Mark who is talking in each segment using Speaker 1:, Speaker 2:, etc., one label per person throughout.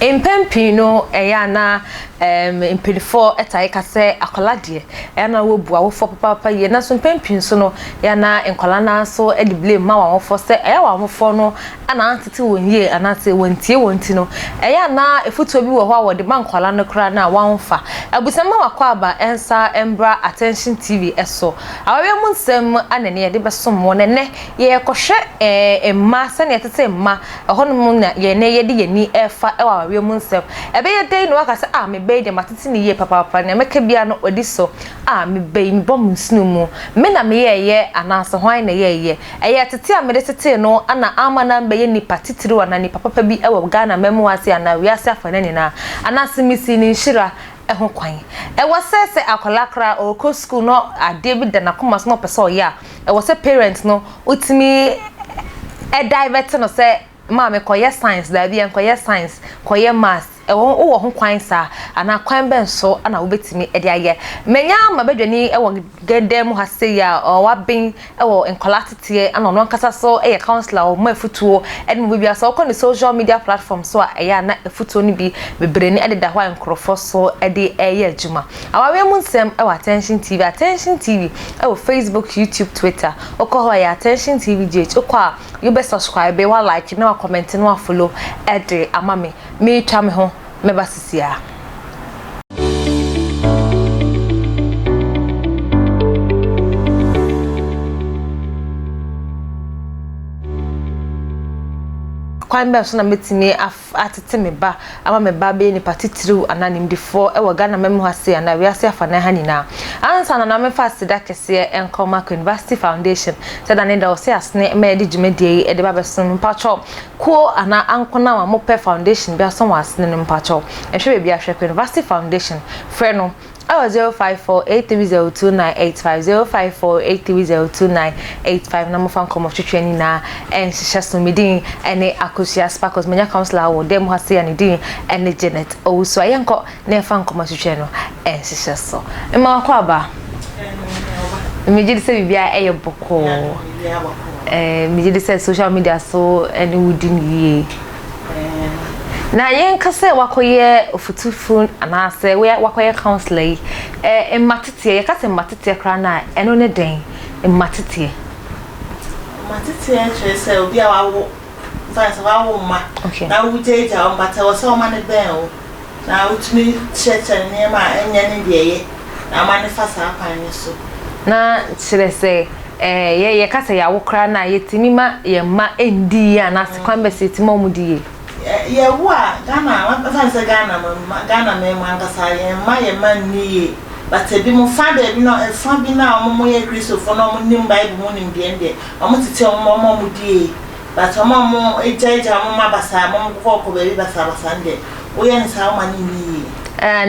Speaker 1: Impempino eyana impelifo etai kase akolade yana wo bua wo fo papa ye na so mpempin so no yana enkola na so e de blame ma wa fo se eya wa fo no ana antete wonye anate wontie wonti no eya na efuto bi wo ho a wo de bankola no kra na wa mfa abusema wakwa aba ensa embra attention tv eso awe mu nsem anene ye de besom wo ne ye kohwe emma se ne tete emma eho no na ye ne ye de yani efa e wa awe mu nsem ebe ye dey no aka se me de matiti ni ye papa na meka bia no odi so me be mi bom nsinu mu me na me ye anase hwan na ye eye tete a me de tete no ana ama na be ye ni patitiri wana ni papa bi e wo Ghana memu ase ana wiase afana ni na anase misi ni nhira ho kwan e wo sese akolakra o ko school no ade bi da na koma so no pese o ya e wo se parents no utimi e divert no se ma me koye science da bia koye science koye maths wo ho kwan sa ana kwan ben so ana wo betimi e de aye menya ma bedwani e wo gedem ha se ya wa bin e wo enkolatete ana no nkasa so e counselor o ma futuo e mo bibia so ko ni social media platform so e ya na futuo ni bi bebreni e de da hwa enkrofo so e de eye adwuma awawe mu nsem e wo attention tv e wo Facebook, YouTube, Twitter oko ho ya Attentiontvgh oko a you be subscribe wa like na wa comment na wa follow e de amame me twa me ho meba sisia kwamba so na metimi atete me ba ama me ba be ni patitiriu ananim defo e wo Ghana memu hase ana wiase afana ha nyina ansa na me fa sida kese enkoma University Foundation sada ne da o se asne me de djumedie e de ba beson mpacho ko ana ankona wa mo pe foundation bia so wasne ne mpacho ehwe bia hwe University Foundation frɛ no 05483029850 05483029885 na mo fan komo twetweni na enhyehyɛ so medin ene akosia sparkles menya counselor wo dem hase ani din ene Janet owusu ayenko na fan komo twetwe no enhyehyɛ so ema kwa ba mejidi se bibia eye boko mejidi se social media so ene wudin ye na yen kase wakoye ofutufu anase we wakoye counselor matete ye kase matete kra na eno ne den matete
Speaker 2: chese obi a wawo fansa wawo ma na wujeja o mata wo se o ma ne ben o na utumi cheche ne ma enya ne de ye na ma ne fasa apan so
Speaker 1: na chirese ye kase ya wo kra na yetimi ma ye ma endi ya na se kwambe setima omudi
Speaker 2: ye wa Ghana fansa Ghana me mangasa ye ma ni but ebi mo father bi no e fa bi na mo ye Christopher no mo nim Bible mo nim de ende mo tete mo die but mo ejaja mo mabasa mo ko be bi basa nde o ye nsa o ma ni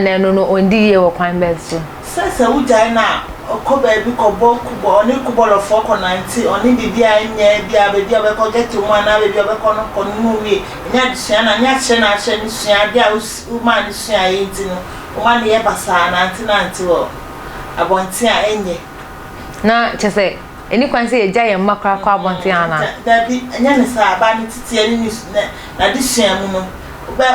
Speaker 1: na no ondi ye wo kwan bezo
Speaker 2: sasa ujai na ko be bi ko bo kubo oni kubo lo 490 oni bibia nya bia be bia be ko get mo na be bia be ko no ko nu wi nya disia na nya che na che ni sua dia u ma ni sua ye ntino o ma ne ye basa na anti wo abonti a enye
Speaker 1: na chese eni kwan se ye ja ye makra kwa abonti ana
Speaker 2: da bi nya ne sa ba ni titi ni na disia mu no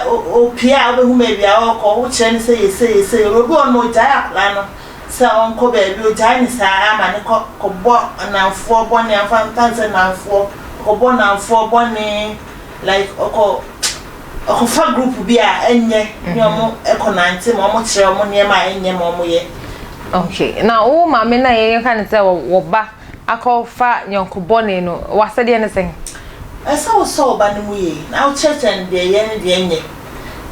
Speaker 2: o pia o be hu me bia o ko wo che ni se ye obi ono ja akla no sa onko baby o jani sa ama ne ko bo na fo bo ne afa tanse na fo ko bo na fo bo ne like oko fa group bi a enye nyomo ekonante mo kire mo ne ma enye mo ye
Speaker 1: okay na o ma me na ye kan se wo ba akofa nyonko bo ne no wasede ne sen
Speaker 2: esa wo so ba ne mu ye na o chechen de ye ne de enye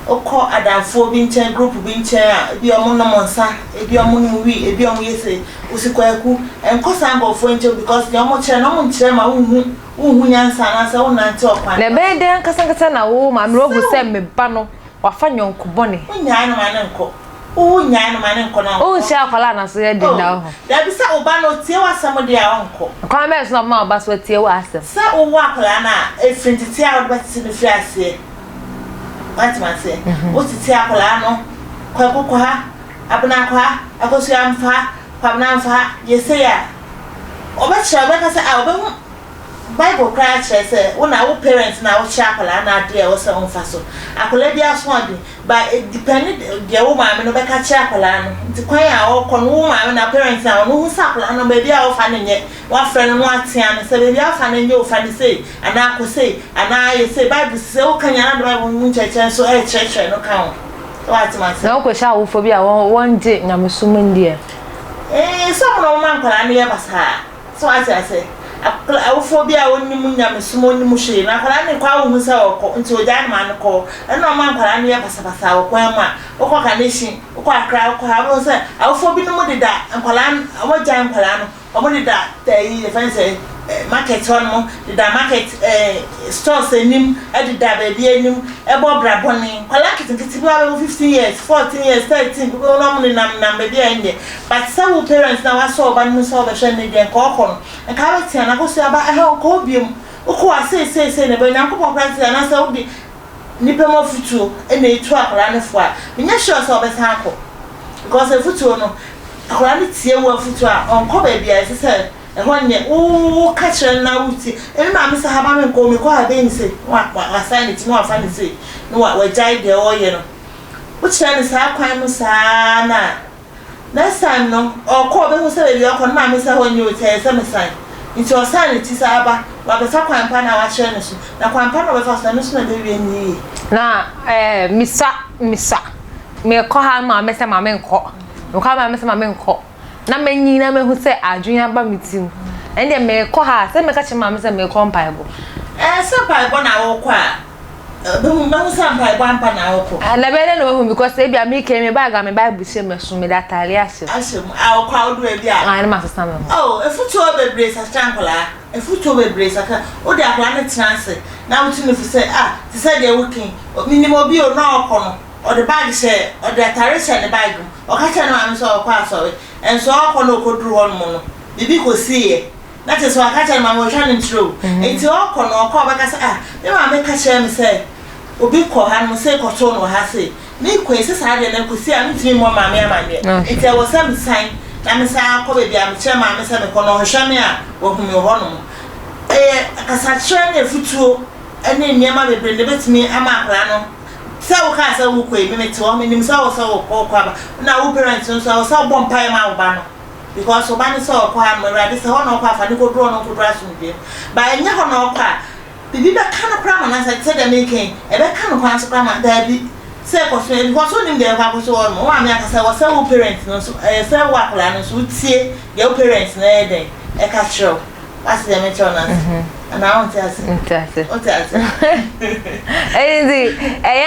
Speaker 2: oko adamfo bi nchen group bi nchen a ebi omo no monsa ebi omo no wi ebi omo yese usikwaku enkosa ngofo nchen because ya omo chere no mo nchen ma unhu nyansa na se wonante okwan
Speaker 1: na be de nkasa na wo ma mrogu se meba no wafa nyonko bone
Speaker 2: unya no ma ne nko unya no ma ne nko na
Speaker 1: o sha akwala na so ye di na ho
Speaker 2: da bi sa oba no tie wasam de a onko
Speaker 1: kwa me so ma oba so tie wasam
Speaker 2: sa o wa akwala na efrintiti a oba ti no fi ase what man say o ti ti akola no kwa ha abna kwa akosu amfa kwabna amfa yese ya oba chira oba kasa a oba Bible cry say when our parents now chapel and idea was on faso. I could let you swan, but it depended the woman no back chapel and to quite our con woman and our parents now no supple and maybe I'll find it. One friend and one tian and say, I'll find you fanny say, and I could say, and I say, Bible so can you not moon church and so a church no count. What's my no question for be one day, I'm assuming dear. Some no man can near us. So I say, I phobia only munya small machine. I can call myself into a diamond call, and no man can near Passapasa or Quama, or Cocanation, or Quacra, or say, I'll forbid no more that, and Colan, our giant Colano, or more that they fancy market on the market stores in him, at the Dabbedianum, a Bob Raboni, Colacit 15 years, 14 years, 13, normally number behind. But some parents now I saw by Musa Shandy and Corcon, and Carrot and I go say about how cobium, or say, never Uncle Price and I saw the Nipper Futu, and a trap ran a fire. We not sure so as Uncle, because a Futuno, a quality of Futua on Cobaby, as I said. And one year, oh, catch her now, and Mamma Haman call me quite a say, what I signed it more funny say, no, what we died the oil. Which time is our crime, Sana? Next time, no, or call them who say you are on Mamma when you tell some sign. Into a sign, it is Abba, but the Saka and Pana are channels. Now, Quampana of us, and no sooner baby in ye. Now, Missa, me a call her, my Mr. Mamma call. No, come, Mr. Mamma call. Na menyi na me hu se adwun aba mitim ende me kɔ ha se me ka che mam se me kɔ mpaibo se mpaibo na wo kɔ a be hu se mpaibo ampa na wo kɔ na be no hu because e bia me ke me bag me bible she me so me datale ashe a wo kɔ a wo do e bia na ma sesa me oh efuto bebre sa chankola efuto bebre sa ka o de akla na transe na wo tinu fu se ti se de working minimo bi o na okɔ no or the bag say or the atare say the bag o ka che na am so kwa so and so akọ no koduru hon mo no bibi ko see that is why I catch my motion through enti akọ no akọ ba ka say me ma me ka che me say obi ko han mo say ko to no ha say me ko ese sa de na ko see am timi mo ma me amane enti e was some sign na me say akọ be bia me che ma me say me ko no hwe me a wo hu me ho no akasa che na futuo ene niam be bre ne betimi ama akra no say wo ka say wo ko e me te wo me nim say wo ko ba na wo parents so say bom pai ma wo ba no because so ba ni say ko ha mo rade say ho no ko afa ni ko dro no ko dro aso bi ba enya ho no ko a bibi ba ka no pra ma na say dem eken e be ka no kwa so pra ma da bi say ko so because so nim dem kwa ko so mo wa me aka say wo say wo parents no so say wo akla no so tie ye wo parents na e den e ka tro as dem e tro na and I want to ask. Yan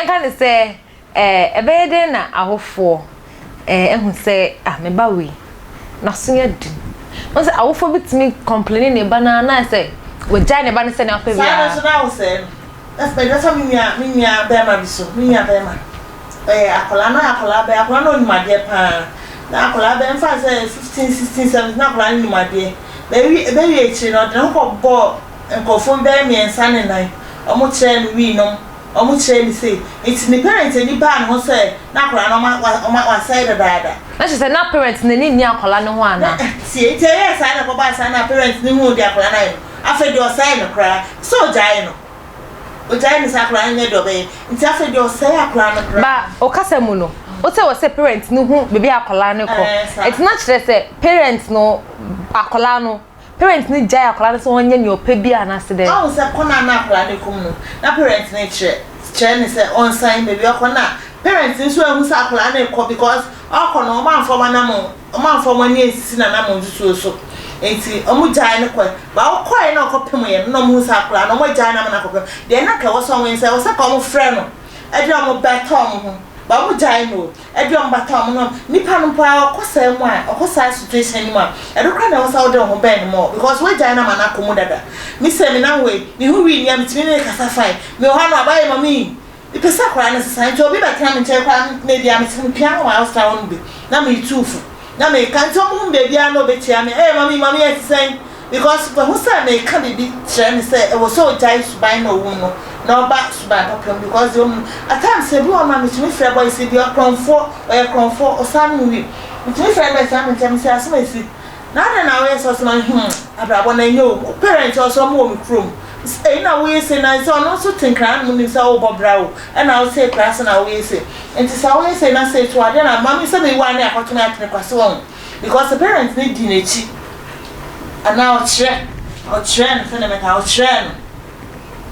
Speaker 2: kan say e be de na ahofo ehun say me ba we na so ya din. Won say ahofo bitimi complaining ne ba na say we jai ne ba ne say na afa bia. So na wo say that's by that's me be ma biso. Me be ma. Akola no ni ma de pa. Na akola be mfa say 15 16 17 na akola ni ma de. Be echi no de ko bo nkofo be mi ensa ne nan omo kire ni wi no omo kire ni say it's ni parents ni ba no say na akora no ma say da da na she say na parents ni akola no ho ana see tie yes I na ko ba say na parents ni hu di akola na yo afa di o say no kra so jai no o jai ni sa akola ni do be nti afa di o say akola no kra ba o kasa mu no o say parents ni hu bebi akola ne ko it's not say parents no akola no parents ni jai akola so wonye ni opa bia na se de oh se kona na akola ne kum no na parents ni che ni se on sign baby akona parents nso ehu sa akola ne ko because akona o man fo ma ni esisi na mo nsuso so enti omu jai ne ko ba o koi na ko pem ye no mo sa akola no mo jai na na ko de na ka wo so wen se wo se ko mo frɛ no e de mo betom ho ba mo jai no e de mo betom no nipa no pa okosa mu a okosa situation mu a e do kra na wo sa wo de ho ben mo because we jai na mana ko mu dada mi se mi na we mi hu wi nya mi timi ne kasa fine mi ho na abaye mami ipesa kwa na sasa nti obi betra mi che kwa me bia mi timi pia wa house town bi na mi tufu na me kan to mu be bia no be tia me mami e sen because for who say me can be try me say e was so jai subai no wo no na oba subai papa because at times say bi o ma me timi frɛ boy say bi o kronfo o san mu wi me timi frɛ me say me say asema si na we so so abrabo na nyo parents also mo me krom na we say na so no so tinkran mu ni say wo bobrawo na wo say class na we say enti sa we say na say to ade na mama say me wan na akoto na atene kwase won because the parents need di nechi ana o chere no say na me ka o chere no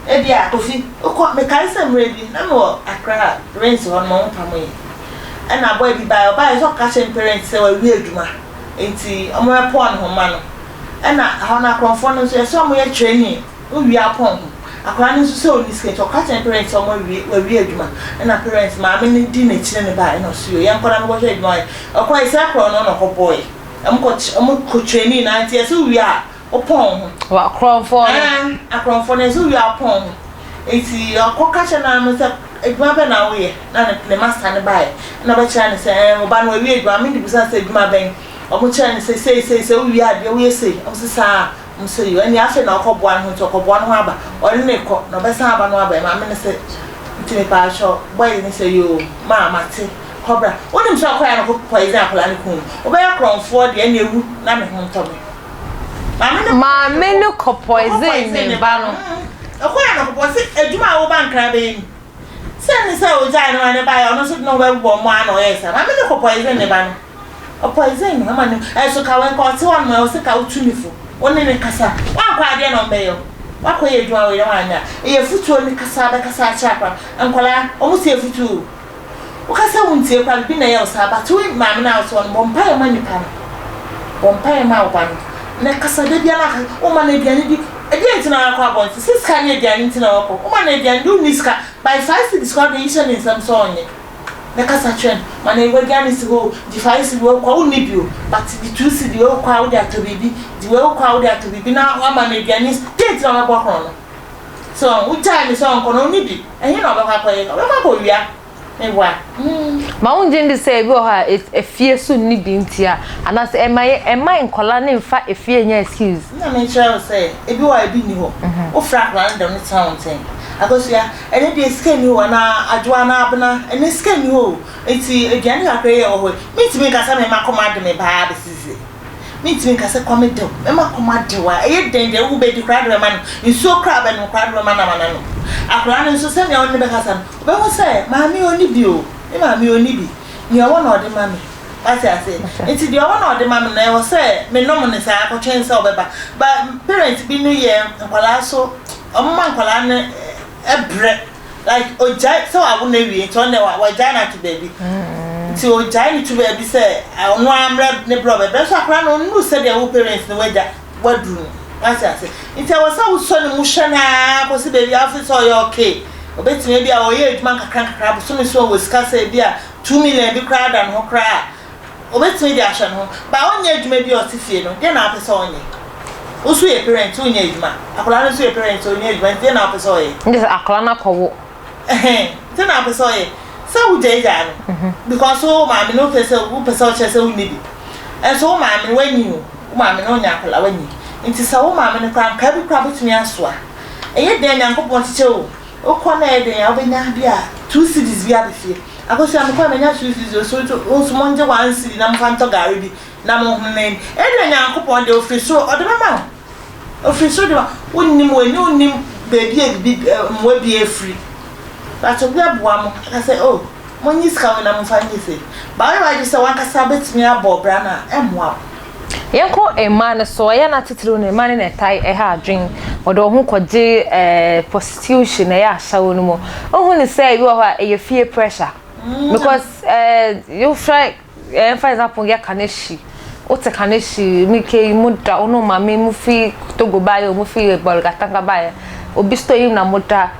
Speaker 2: e dia kofi o me kai say mrebi na me akra rents won mo pamoy na boy bi ba so ka chen parents say we aduma enti omo e pon ho ma no na ha na konfo no so so mo ye training we are pon akwa no so oni skate o ka chen parents omo we aduma na parents ma me ni di na chire ne ba no so ye nkora no go hwe aduma o kwa isa kro no ko boy omo ko training na enti so we are opon
Speaker 1: wa konfo
Speaker 2: akronfo no so we are pon enti o ka chen na mo say eduma be na we na ne master ne bae na ba cha ne say oba no we eduma me di busa say eduma ben omo cha ne say we ade we say o say sa mo say you ani afi na okoboa no to okoboa no aba o ne ko no be sa aba no aba ma me ne say ntimi pa sho boy ne say yo ma mate cobra woni mso akoya no ko poison akola ne kun oba ya kronfo de na ewu na me ho ntobe ma me
Speaker 1: no ko poison ne ba no
Speaker 2: akoya no ko poison eduma wo ba nkra be ni send say o ja no ne ba ya no so no we bo mo ano yesa ma me no ko poison ne ba no o poison no ma no e so ka we ko ti won mo o se ka utunifo woni ne kasa wa kwa de no me yo wa ko ye dua we no anya e ye futu ni kasa ba kasa chapa ankola o mu se futu o kasa wuntie kwa bi na ye o sa ba to ma me na so no bompa ye ma ni pa bompa ye ma o ba no ne kasa de bia na o ma na bia ni bi e di entina akwa bon siska ni bia ni entina o ma na bia ni niska by 5 describe the issue in some song ne kasa trend ma na we gani si go di 5 wo kwa uni bio but the 2 si di wo kwa wo dia to bibi di wo kwa wo dia to bibi na wa ma na bia ni state na ba kwa no so wo ja ni so nko no ni bi ehin na ba kwa ye ba ma bo wia ewa
Speaker 1: ma unje ndi say bi o ha efie so ni bi ntia anas ema nkola ne mfa efie nya excuse
Speaker 2: na me try say ebi wa ebi ni ho o fra grand down town ten akosia ene de scan ho na adwa na abna ene scan ho enti egiani akre ye ho mitimi kasa me makoma de me ba besisi mitimi kasa komede me makoma de wa eye den de wo be di kra de man nso kra be no kra de man na man no akra no nso se me woni be kasa no be ho se maami oni bi o e maami oni bi ni owo na ode mami ase enti di owo na ode mami na e wo se me no mo ne sa akotwen se obeba ba parents bi no ye nkwala so omma nkwala ne ebre like ojai so awu na wi to ne wa ojai na to baby ti ojai ni to baby say onu amre ne bro be so akra no nu se de wo parents ne waja wadu ase nti wa sa wo so ne mu hwe na ko se baby afi so yo okay obetime bia o ye eduma kakra bu so me so wo sika say bia 2 million bi kra dan ho kra obetime dia hwe no ba onye eduma bi o tifie no de na apesa onye osu ye parent onye eduma akola no su ye parent onye eduma de na apesa oye
Speaker 1: ndi akola na kowo
Speaker 2: de na apesa oye so wo je ja no because o ma me no pesa wo pesa o chese wo nibi and so ma me wani o ma me no nya akola wani nti sa wo ma me no kan ka bi kra botumi asoa eye de nyankopon tiche o ko na ede ya obenya bia 2 cities bia be fie akosi am ko amenya 2 cities so so monje 1 city na mfanto gari bi na mo hunen ede nyankopon de ofriso ode mama ofriso de wonnim baby bi mo bi efri but obi aboa mo ka say oh monyi ska we na mfanyi se ba we wa ji se wan kasa betimi abobra na emwa
Speaker 1: yenko ema ne so ya na titiro ne ma ne na tai ha adwen odo ho koje prostitution ya ahyawo no mo ohun ne say bi wa e fear pressure because you try for example ya kaneshi o te kaneshi mi ke muda ono ma me mu fi togo bayo mu fi bolgatanga bayo obi stoyi na muda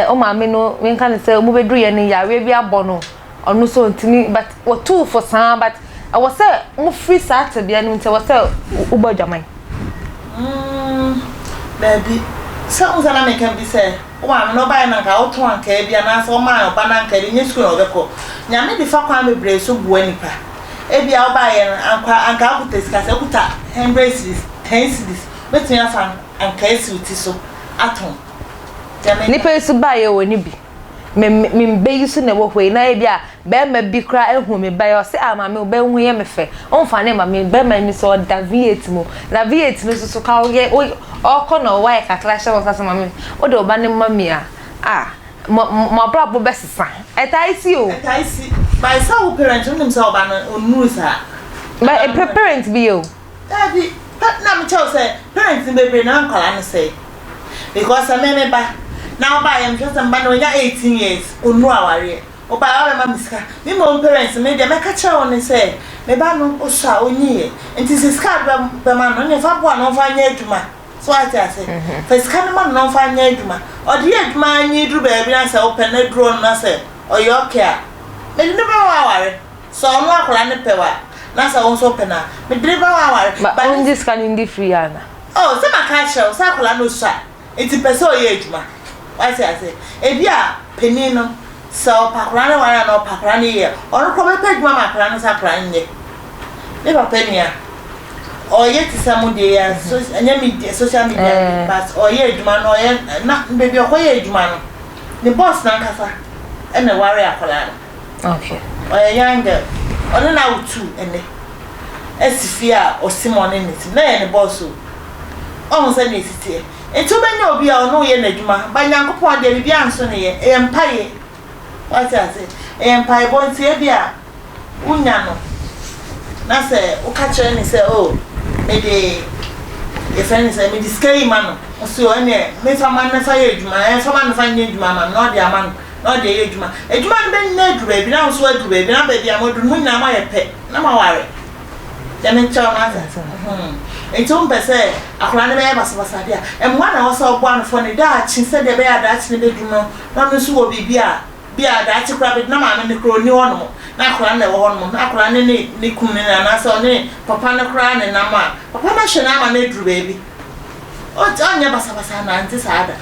Speaker 1: o ma me no me kan say mu bedru ye ne ya we bi abono onu so ntini but what two for some but I was say mo free Saturday and nti was say uba jamai
Speaker 2: baby so na me can be say o am no buy na ka o to anka e bia na so ma o ba na anka e nye school obeko nya me bi fa kwa me bre so bu anipa e bia o buy anka akuta sika se akuta 100 cedis 10 cedis betu ya fa anka esi uti so aton
Speaker 1: ni pe so buy e woni bi me be so na wo hwe na e bia be ma bi kra ehu me ba yo se ama me be hu ye me fe on fa ne ma me be ma mi so da V8 mo na V8 no so ka o ye o ko no wa e kakra hye wo kasa ma me o de oba ne ma me a mo bra bo be sesa etai si o
Speaker 2: etai si by so parents nim so oba no onu sa
Speaker 1: ba e parent bi o
Speaker 2: daddy na me tell say parents be na nkwala no say because me ba now by am just am no ya 18 years onu aware oba awe ma miska me mo parents me de me ka cha won say me ba no o sha onyi enti se ska be ma no ne fa bo no fa nya aduma so ati ase fa ska no ma no fa nya aduma o de aduma anyi dru ba bi na say open na drone na say o yo care me ne ba aware so no akola ne pewa na say won so pena me de ba aware
Speaker 1: ba on this can in the free ana
Speaker 2: oh se ma ka sha so akola no sha enti pese o ye aduma I say, if you are penino, so Pacrana, I know Pacrani here, or probably paid Mamma Cranas are crying. Never penny, or yet some day, social media, but or yet, man, or not maybe a way, man. The boss Nankasa and the warrior Colana.
Speaker 1: Okay.
Speaker 2: Or a young girl, or now two, and the Esifia or Simon in it, then the boss who almost any city. Etu benye obi a ono ye nadwuma ba nyankopon de bibia nso ne ye empaye what I say empaye bon tie bia unya no na se o ka kire ni se oh me de e friend say me discay man so ene me fa man na fa ye adwuma e fa man fa nye adwuma man no de aman no de ye adwuma adwuma be na adwuma bi na nso adwuma bi na ba bia modu mu nyina ma ye pe na ma ware de me chaw na sa etum pese akora ne be basa dia emwa na wo so bo anfo ne da chi se de be ya da chi ne be dum no no nso wo bibia bia da chi kra be na ma ne kro ni wono na akora ne wo hono na akora ne kum ne na so ne papa ne kra ne na ma papa na hye na ma ne duru baby o anya basa na nti sa ada